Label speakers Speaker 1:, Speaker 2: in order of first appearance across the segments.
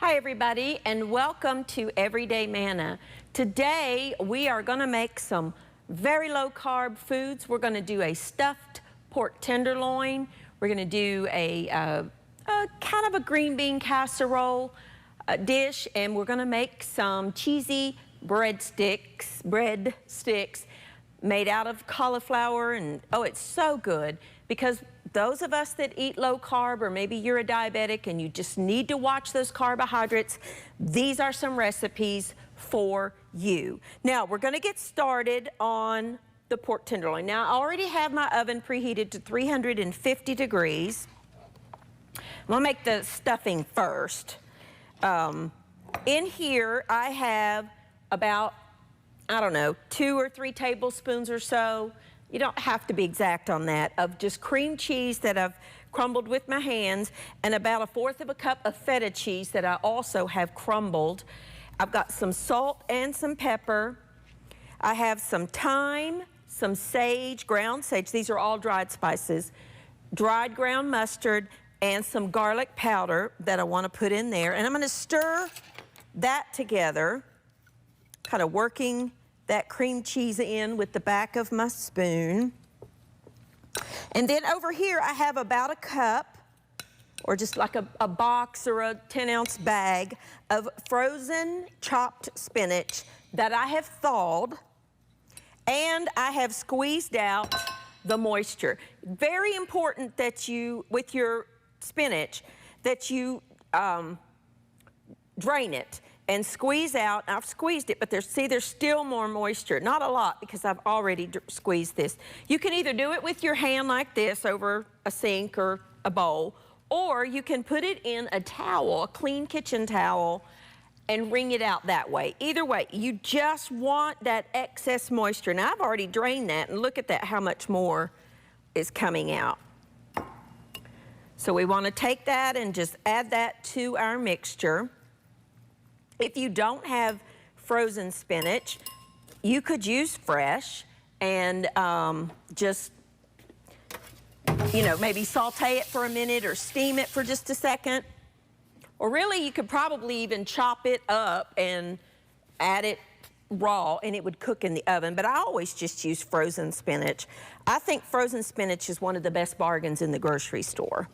Speaker 1: Hi everybody, and welcome to Everyday Manna. Today we are going to make some very low carb foods. We're going to do a stuffed pork tenderloin. We're going to do a kind of a green bean casserole dish, and we're going to make some cheesy breadsticks made out of cauliflower, and oh, it's so good because those of us that eat low carb, or maybe you're a diabetic and you just need to watch those carbohydrates, these are some recipes for you. Now, we're gonna get started on the pork tenderloin. Now, I already have my oven preheated to 350 degrees. I'm gonna make the stuffing first. In here, I have about, I don't know, 2 or 3 tablespoons or so. You don't have to be exact on that, of just cream cheese that I've crumbled with my hands, and about 1/4 of a cup of feta cheese that I also have crumbled. I've got some salt and some pepper. I have some thyme, some sage, ground sage. These are all dried spices. Dried ground mustard, and some garlic powder that I want to put in there. And I'm going to stir that together, kind of working that cream cheese in with the back of my spoon. And then over here I have about a cup, or just like a box or a 10-ounce bag of frozen chopped spinach that I have thawed, and I have squeezed out the moisture. Very important that you, with your spinach, that you drain it and squeeze out. I've squeezed it, but there's still more moisture. Not a lot, because I've already squeezed this. You can either do it with your hand like this over a sink or a bowl, or you can put it in a towel, a clean kitchen towel, and wring it out that way. Either way, you just want that excess moisture. Now, I've already drained that, and look at that, how much more is coming out. So we want to take that and just add that to our mixture. If you don't have frozen spinach, you could use fresh and just, you know, maybe saute it for a minute or steam it for just a second. Or really, you could probably even chop it up and add it raw, and it would cook in the oven. But I always just use frozen spinach. I think frozen spinach is one of the best bargains in the grocery store.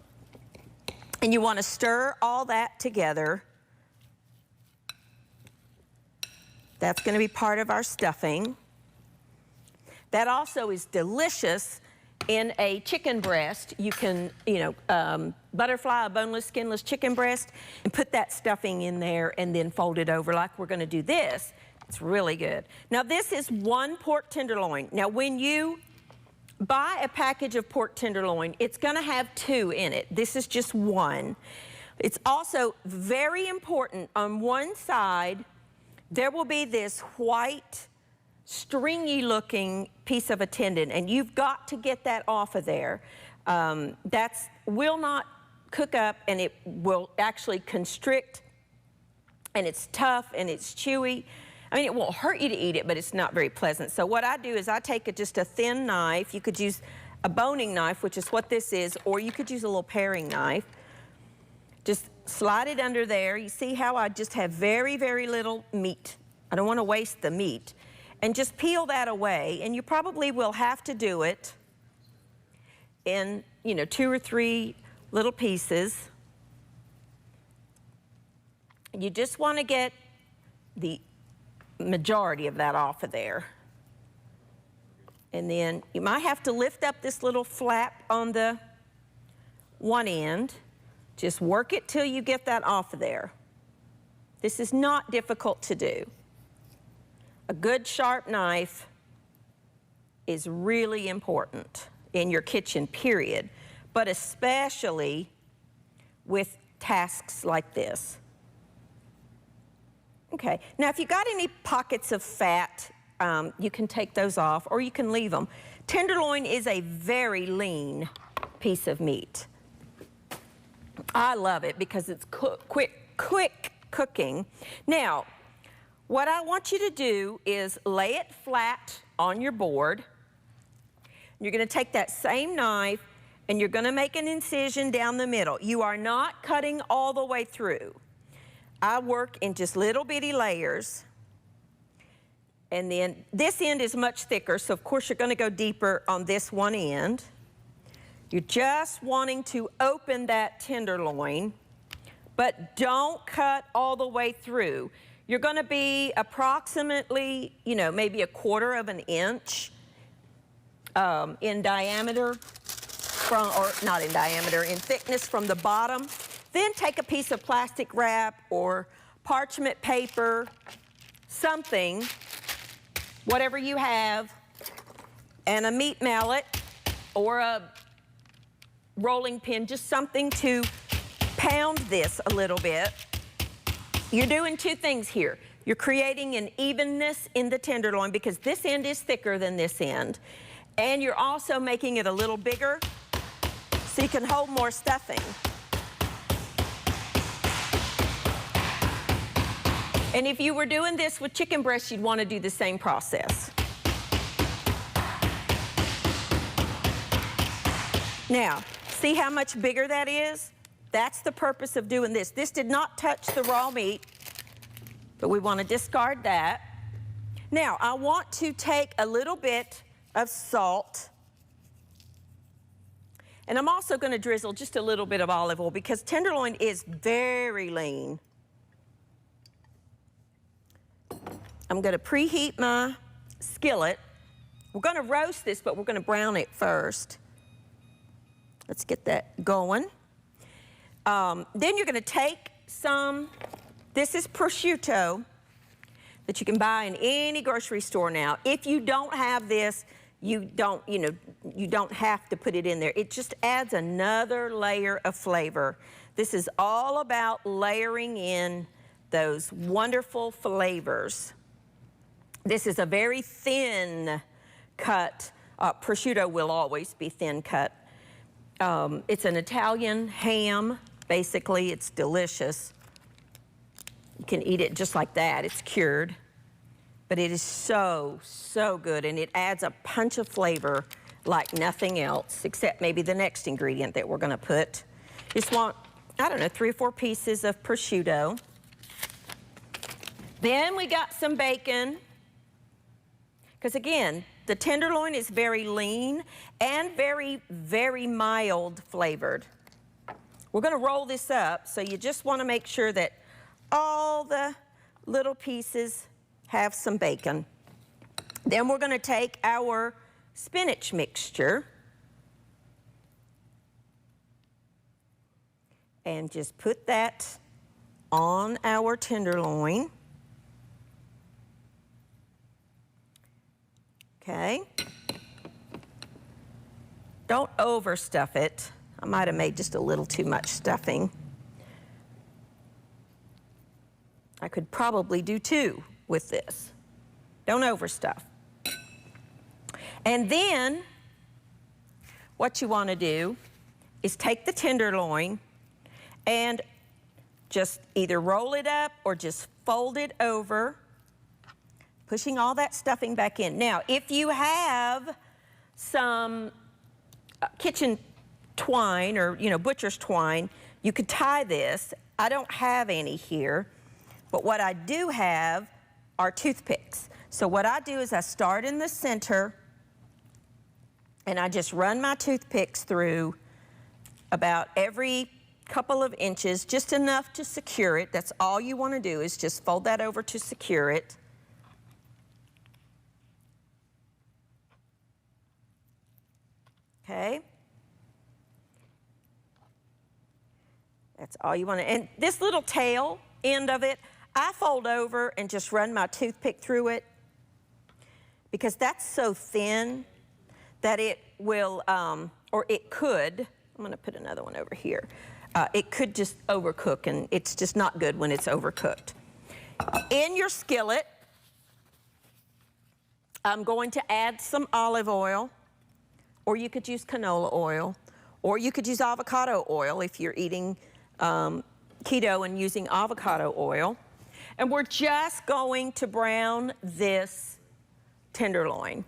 Speaker 1: And you want to stir all that together. That's going to be part of our stuffing. That also is delicious in a chicken breast. You can, you know, butterfly a boneless, skinless chicken breast and put that stuffing in there and then fold it over like we're going to do this. It's really good. Now, this is 1 pork tenderloin. Now, when you buy a package of pork tenderloin, it's going to have 2 in it. This is just 1. It's also very important, on one side there will be this white, stringy looking piece of a tendon, and you've got to get that off of there. That will not cook up, and it will actually constrict, and it's tough and it's chewy. I mean, it won't hurt you to eat it, but it's not very pleasant. So what I do is I take just a thin knife. You could use a boning knife, which is what this is, or you could use a little paring knife. Just slide it under there. You see how I just have very, very little meat. I don't want to waste the meat. And just peel that away. And you probably will have to do it in, you know, 2 or 3 little pieces. You just want to get the majority of that off of there. And then you might have to lift up this little flap on the one end. Just work it till you get that off of there. This is not difficult to do. A good sharp knife is really important in your kitchen, period, but especially with tasks like this. Okay, now if you got any pockets of fat, you can take those off, or you can leave them. Tenderloin is a very lean piece of meat. I love it because it's quick cooking. Now, what I want you to do is lay it flat on your board. You're going to take that same knife and you're going to make an incision down the middle. You are not cutting all the way through. I work in just little bitty layers. And then this end is much thicker, so of course you're gonna go deeper on this one end. You're just wanting to open that tenderloin, but don't cut all the way through. You're gonna be approximately, you know, maybe 1/4 of an inch in diameter or not in diameter, in thickness from the bottom. Then take a piece of plastic wrap or parchment paper, something, whatever you have, and a meat mallet or a rolling pin, just something to pound this a little bit. You're doing two things here. You're creating an evenness in the tenderloin because this end is thicker than this end. And you're also making it a little bigger so you can hold more stuffing. And if you were doing this with chicken breast, you'd want to do the same process. Now, see how much bigger that is? That's the purpose of doing this. This did not touch the raw meat, but we want to discard that. Now, I want to take a little bit of salt, and I'm also going to drizzle just a little bit of olive oil because tenderloin is very lean. I'm going to preheat my skillet. We're going to roast this, but we're going to brown it first. Let's get that going. Then you're going to take some, this is prosciutto that you can buy in any grocery store now. If you don't have this, you don't have to put it in there. It just adds another layer of flavor. This is all about layering in those wonderful flavors. This is a very thin cut. Prosciutto will always be thin cut. It's an Italian ham, basically. It's delicious. You can eat it just like that. It's cured. But it is so, so good, and it adds a punch of flavor like nothing else, except maybe the next ingredient that we're gonna put. Just want, I don't know, 3 or 4 pieces of prosciutto. Then we got some bacon, because again, the tenderloin is very lean and very, very mild flavored. We're gonna roll this up, so you just wanna make sure that all the little pieces have some bacon. Then we're gonna take our spinach mixture and just put that on our tenderloin. Okay. Don't overstuff it. I might have made just a little too much stuffing. I could probably do 2 with this. Don't overstuff. And then what you want to do is take the tenderloin and just either roll it up or just fold it over, pushing all that stuffing back in. Now, if you have some kitchen twine or, butcher's twine, you could tie this. I don't have any here, but what I do have are toothpicks. So what I do is I start in the center and I just run my toothpicks through about every couple of inches, just enough to secure it. That's all you want to do is just fold that over to secure it. Okay. That's all you want to, and this little tail end of it, I fold over and just run my toothpick through it because that's so thin that it will, or it could, I'm gonna put another one over here. It could just overcook, and it's just not good when it's overcooked. In your skillet, I'm going to add some olive oil, or you could use canola oil, or you could use avocado oil if you're eating keto and using avocado oil. And we're just going to brown this tenderloin.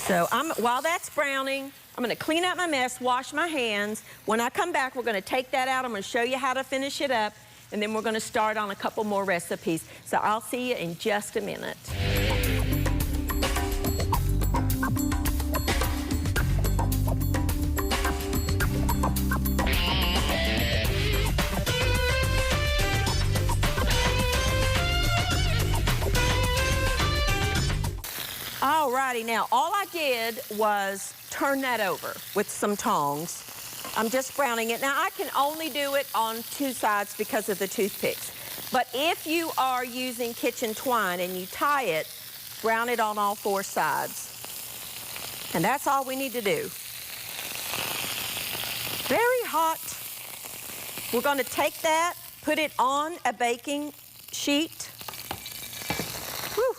Speaker 1: So while that's browning, I'm gonna clean up my mess, wash my hands. When I come back, we're gonna take that out. I'm gonna show you how to finish it up. and then we're going to start on a couple more recipes. So I'll see you in just a minute. Alrighty, now all I did was turn that over with some tongs. I'm just browning it. Now I can only do it on two sides because of the toothpicks. But if you are using kitchen twine and you tie it, brown it on all four sides. And that's all we need to do. Very hot. We're going to take that, put it on a baking sheet. Whew.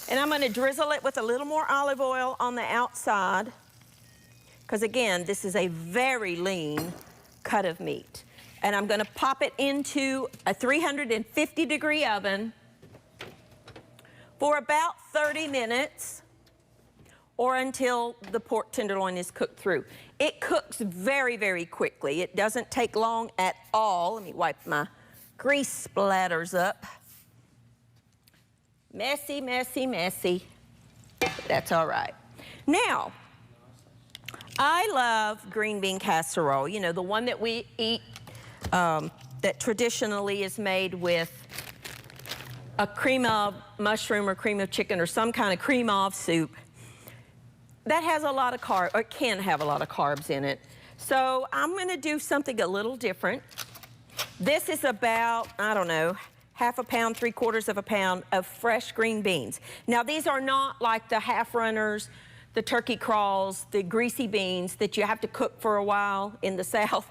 Speaker 1: And I'm going to drizzle it with a little more olive oil on the outside. Because again, this is a very lean cut of meat. And I'm going to pop it into a 350-degree oven for about 30 minutes or until the pork tenderloin is cooked through. It cooks very, very quickly. It doesn't take long at all. Let me wipe my grease splatters up. Messy, messy, messy. That's all right. Now, I love green bean casserole, you know, the one that we eat that traditionally is made with a cream of mushroom or cream of chicken or some kind of cream of soup. That has a lot of carbs, or can have a lot of carbs in it. So I'm going to do something a little different. This is about, I don't know, half a pound, 3/4 of a pound of fresh green beans. Now these are not like the half runners, the turkey crawls, the greasy beans that you have to cook for a while in the South.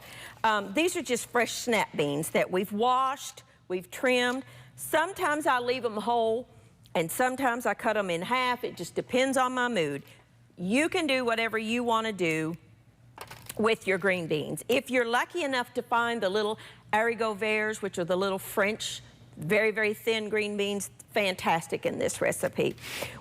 Speaker 1: These are just fresh snap beans that we've washed, we've trimmed. Sometimes I leave them whole, and sometimes I cut them in half. It just depends on my mood. You can do whatever you want to do with your green beans. If you're lucky enough to find the little haricots verts, which are the little French, very, very thin green beans, fantastic in this recipe.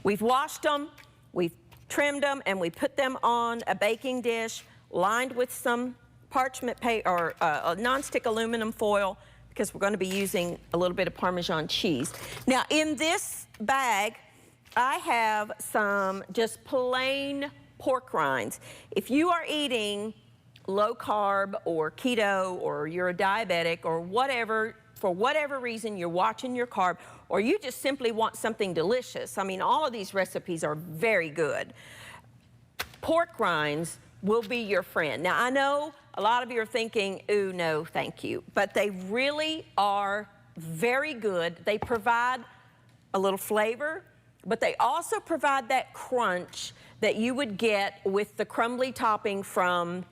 Speaker 1: We've washed them, we've trimmed them, and we put them on a baking dish lined with some parchment paper or a nonstick aluminum foil, because we're going to be using a little bit of Parmesan cheese. Now in this bag, I have some just plain pork rinds. If you are eating low carb or keto, or you're a diabetic or whatever, for whatever reason you're watching your carb, or you just simply want something delicious. I mean, all of these recipes are very good. Pork rinds will be your friend. Now, I know a lot of you are thinking, ooh, no, thank you. But they really are very good. They provide a little flavor, but they also provide that crunch that you would get with the crumbly topping from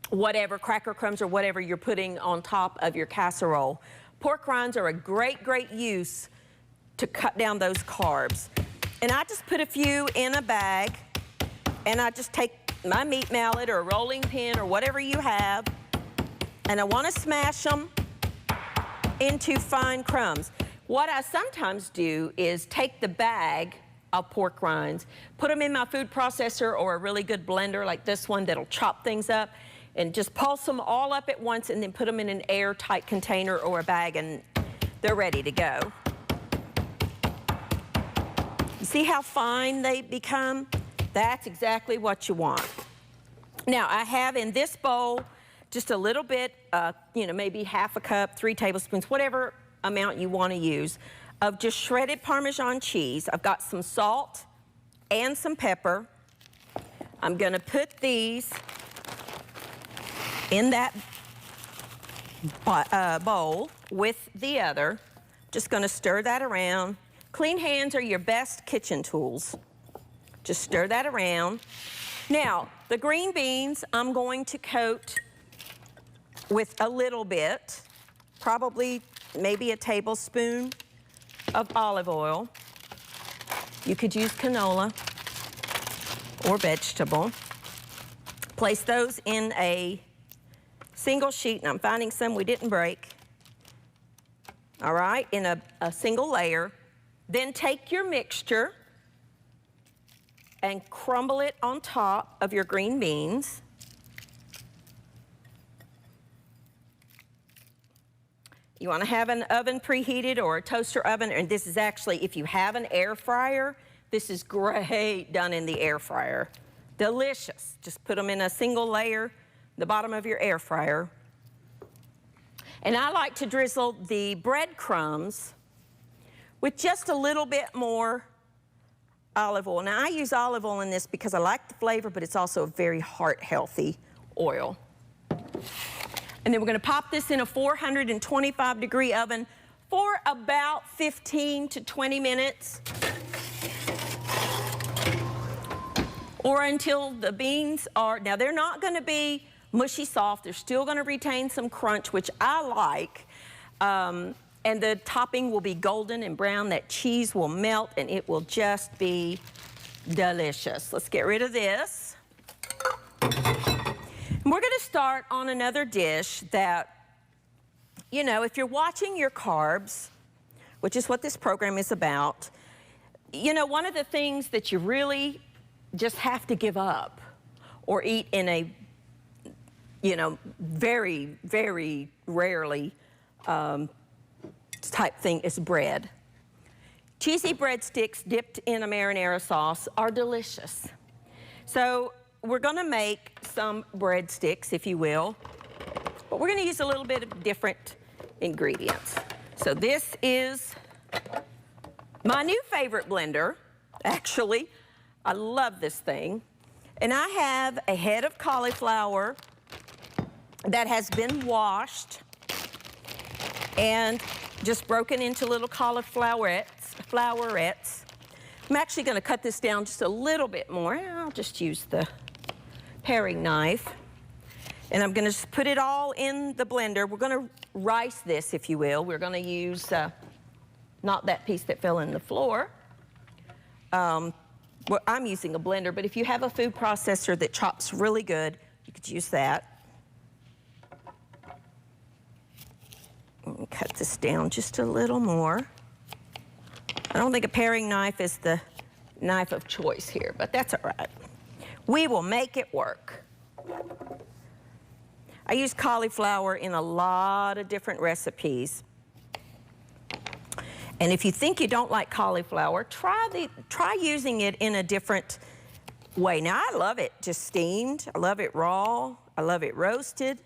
Speaker 1: whatever, cracker crumbs or whatever you're putting on top of your casserole. Pork rinds are a great, great use to cut down those carbs. And I just put a few in a bag, and I just take my meat mallet or a rolling pin or whatever you have, and I want to smash them into fine crumbs. What I sometimes do is take the bag of pork rinds, put them in my food processor or a really good blender like this one that'll chop things up, and just pulse them all up at once and then put them in an airtight container or a bag, and they're ready to go. You see how fine they become? That's exactly what you want. Now, I have in this bowl just a little bit, you know, maybe half a cup, 3 tablespoons, whatever amount you want to use, of just shredded Parmesan cheese. I've got some salt and some pepper. I'm going to put these in that bowl with the other. Just going to stir that around. Clean hands are your best kitchen tools. Just stir that around. Now, the green beans I'm going to coat with a little bit, probably maybe a tablespoon of olive oil. You could use canola or vegetable. Place those in a single sheet, and I'm finding some we didn't break. All right, in a single layer. Then take your mixture and crumble it on top of your green beans. You want to have an oven preheated or a toaster oven, and this is actually, if you have an air fryer, this is great done in the air fryer. Delicious. Just put them in a single layer, the bottom of your air fryer. And I like to drizzle the breadcrumbs with just a little bit more olive oil. Now I use olive oil in this because I like the flavor, but it's also a very heart-healthy oil. And then we're gonna pop this in a 425-degree oven for about 15 to 20 minutes. Or until the beans are, now they're not gonna be mushy soft, they're still gonna retain some crunch, which I like. And the topping will be golden and brown, that cheese will melt, and it will just be delicious. Let's get rid of this. And we're gonna start on another dish that, you know, if you're watching your carbs, which is what this program is about, you know, one of the things that you really just have to give up or eat in a, you know, very, very rarely type thing is bread. Cheesy breadsticks dipped in a marinara sauce are delicious. So we're gonna make some breadsticks, if you will, but we're gonna use a little bit of different ingredients. So this is my new favorite blender, actually. I love this thing. And I have a head of cauliflower that has been washed and just broken into little flowerettes. I'm actually gonna cut this down just a little bit more. I'll just use the paring knife. And I'm gonna just put it all in the blender. We're gonna rice this, if you will. We're gonna use, not that piece that fell in the floor. Well, I'm using a blender, but if you have a food processor that chops really good, you could use that. Let me cut this down just a little more. I don't think a paring knife is the knife of choice here, but that's all right. We will make it work. I use cauliflower in a lot of different recipes. And if you think you don't like cauliflower, try using it in a different way. Now, I love it just steamed. I love it raw. I love it roasted.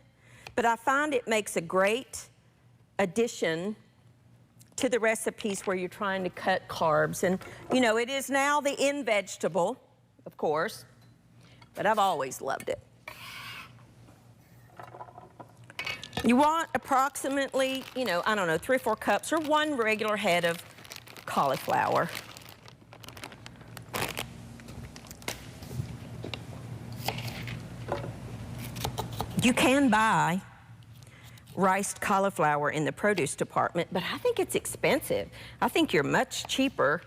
Speaker 1: But I find it makes a great addition to the recipes where you're trying to cut carbs. And, you know, it is now the in vegetable, of course, but I've always loved it. You want approximately, you know, I don't know, 3 or 4 cups or 1 regular head of cauliflower. You can buy riced cauliflower in the produce department, but I think it's expensive. I think you're much cheaper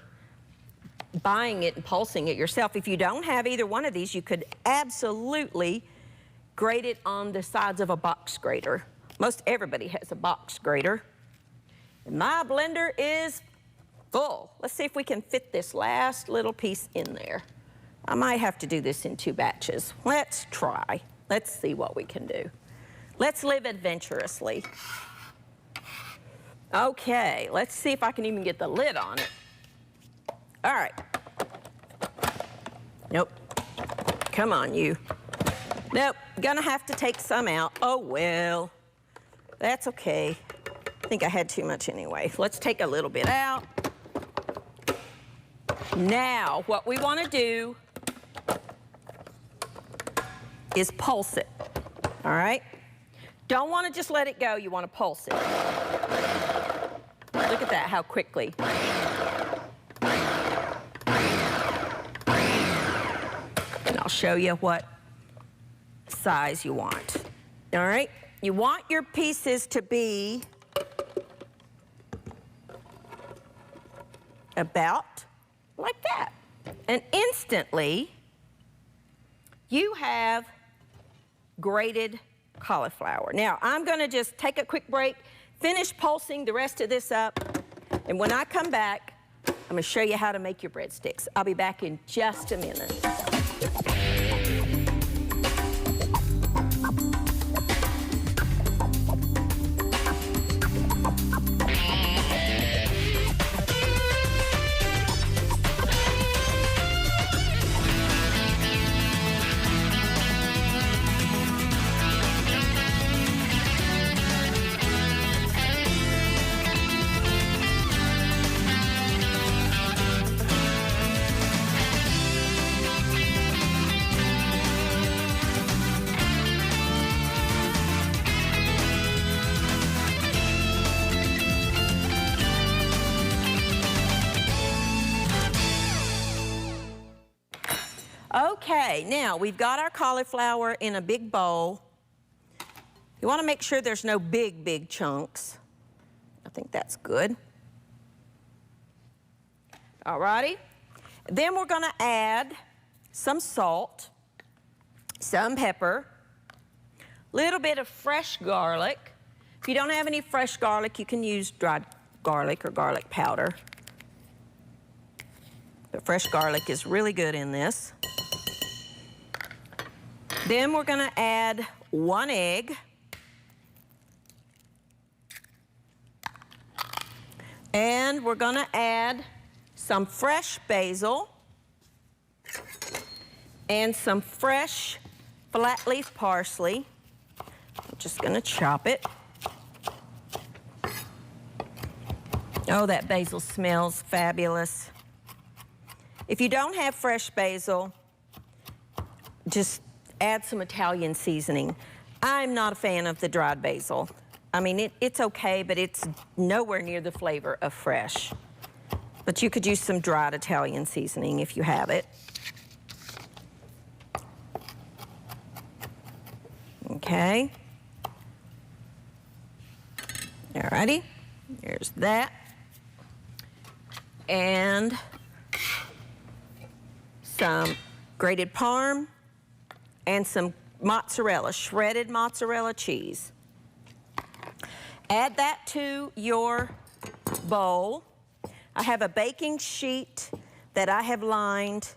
Speaker 1: buying it and pulsing it yourself. If you don't have either one of these, you could absolutely grate it on the sides of a box grater. Most everybody has a box grater. And my blender is full. Let's see if we can fit this last little piece in there. I might have to do this in 2 batches. Let's try. Let's see what we can do. Let's live adventurously. Okay, let's see if I can even get the lid on it. All right. Nope. Come on, you. Nope, gonna have to take some out. Oh, well, that's okay. I think I had too much anyway. Let's take a little bit out. Now, what we wanna do is pulse it, all right? Don't wanna just let it go, you wanna pulse it. Look at that, how quickly. And I'll show you what size you want, all right? You want your pieces to be about like that. And instantly, you have grated cauliflower. Now, I'm gonna just take a quick break, finish pulsing the rest of this up, and when I come back, I'm gonna show you how to make your breadsticks. I'll be back in just a minute. Okay, now we've got our cauliflower in a big bowl. You want to make sure there's no big chunks. I think that's good. All righty. Then we're going to add some salt, some pepper, a little bit of fresh garlic. If you don't have any fresh garlic, you can use dried garlic or garlic powder. But fresh garlic is really good in this. Then we're going to add 1 egg. And we're going to add some fresh basil and some fresh flat leaf parsley. I'm just going to chop it. Oh, that basil smells fabulous. If you don't have fresh basil, just add some Italian seasoning. I'm not a fan of the dried basil. I mean, it's okay, but it's nowhere near the flavor of fresh. But you could use some dried Italian seasoning if you have it. Okay. Alrighty, here's that. And some grated parm and some mozzarella, shredded mozzarella cheese. Add that to your bowl. I have a baking sheet that I have lined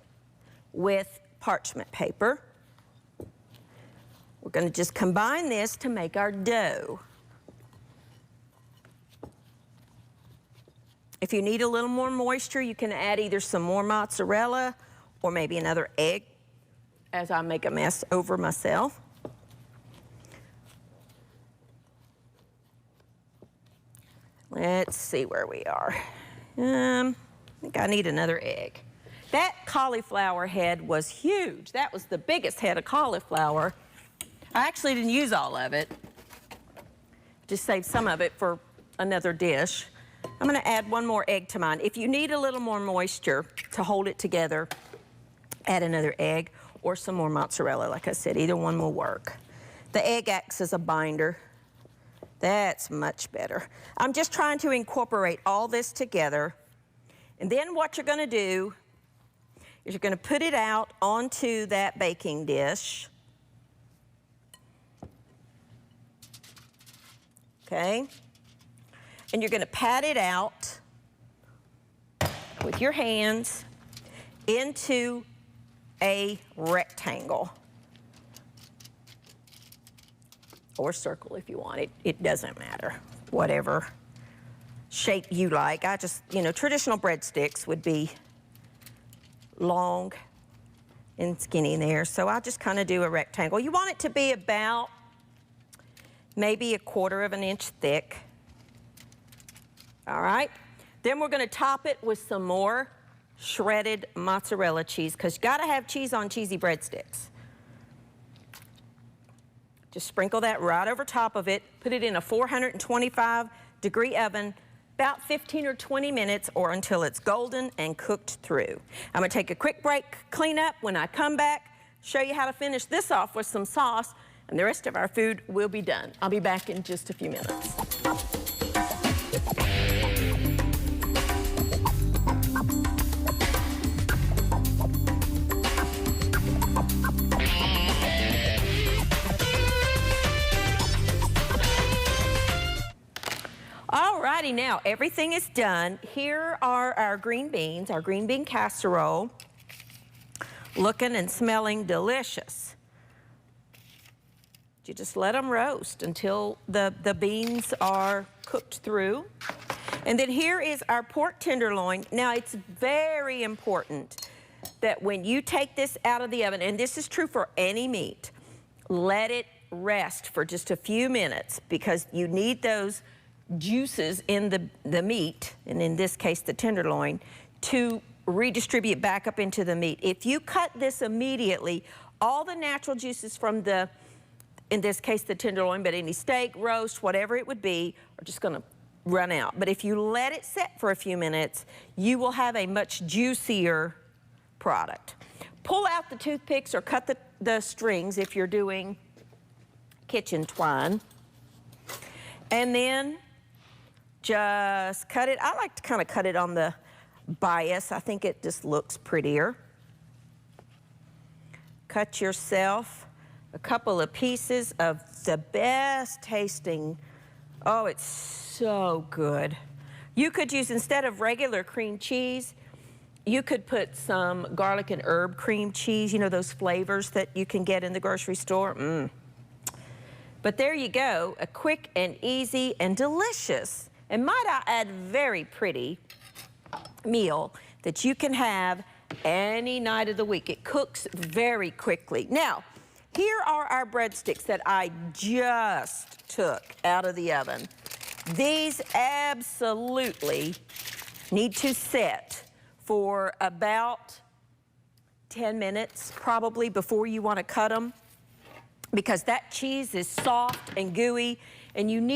Speaker 1: with parchment paper. We're going to just combine this to make our dough. If you need a little more moisture, you can add either some more mozzarella or maybe another egg, as I make a mess over myself. Let's see where we are. I think I need another egg. That cauliflower head was huge. That was the biggest head of cauliflower. I actually didn't use all of it. Just saved some of it for another dish. I'm going to add 1 more egg to mine. If you need a little more moisture to hold it together, add another egg or some more mozzarella. Like I said, either one will work. The egg acts as a binder. That's much better. I'm just trying to incorporate all this together. And then what you're going to do is you're going to put it out onto that baking dish. Okay? And you're going to pat it out with your hands into a rectangle. Or circle if you want. It doesn't matter. Whatever shape you like. I just, traditional breadsticks would be long and skinny there. So I just kind of do a rectangle. You want it to be about maybe 1/4 of an inch thick. All right. Then we're going to top it with some more shredded mozzarella cheese, because you got to have cheese on cheesy breadsticks. Just sprinkle that right over top of it. Put it in a 425-degree oven, about 15 or 20 minutes, or until it's golden and cooked through. I'm going to take a quick break, clean up. When I come back, show you how to finish this off with some sauce, and the rest of our food will be done. I'll be back in just a few minutes. Alrighty, now everything is done. Here are our green beans, our green bean casserole, looking and smelling delicious. You just let them roast until the beans are cooked through. And then here is our pork tenderloin. Now, it's very important that when you take this out of the oven, and this is true for any meat, let it rest for just a few minutes, because you need those juices in the meat, and in this case the tenderloin, to redistribute back up into the meat. If you cut this immediately, all the natural juices from in this case the tenderloin, but any steak, roast, whatever it would be, are just going to run out. But if you let it set for a few minutes, you will have a much juicier product. pull out the toothpicks or cut the strings if you're doing kitchen twine. And then just cut it. I like to kind of cut it on the bias. I think it just looks prettier. Cut yourself a couple of pieces of the best tasting. Oh, it's so good. You could use, instead of regular cream cheese, you could put some garlic and herb cream cheese, you know, those flavors that you can get in the grocery store. But there you go, a quick and easy and delicious, and might I add, very pretty meal that you can have any night of the week. It cooks very quickly. Now, here are our breadsticks that I just took out of the oven. These absolutely need to set for about 10 minutes probably before you want to cut them, because that cheese is soft and gooey, and you need